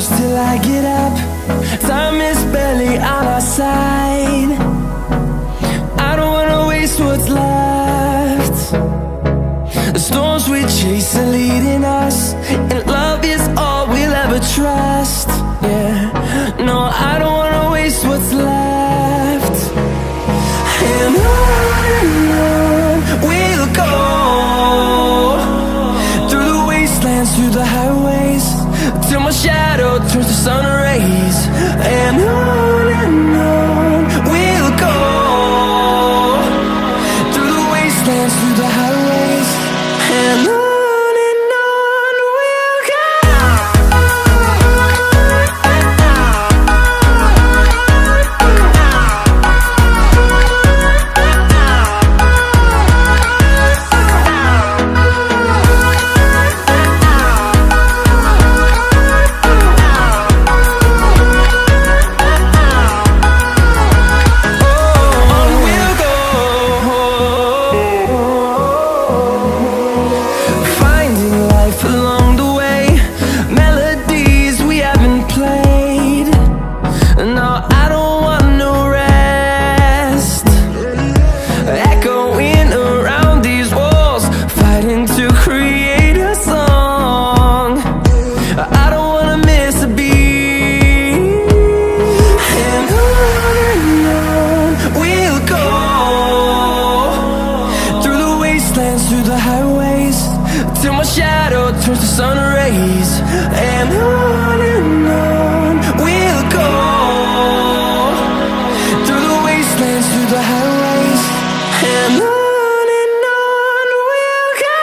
close till I get up. Time is barely on our side. I don't wanna waste what's left. The storms we chase are leading us, and love is all we'll ever trust. Yeah, no, I don't wanna waste what's left. And on we'll go, through the wastelands, through the highways, till my shadow turns to sun rays. And on we'll go, through the wastelands, through the highways, and on we'll go. Through the highways, till my shadow turns to sun rays. And on we'll go, through the wastelands, through the highways, and on we'll go.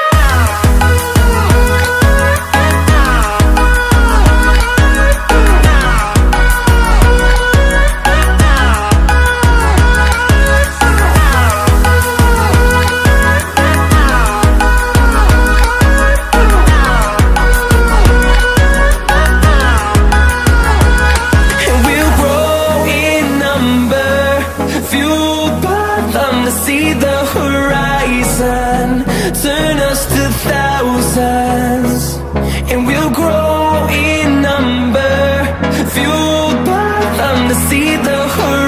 See the horizon, turn us to thousands, and we'll grow in number, fueled by them to see the horizon.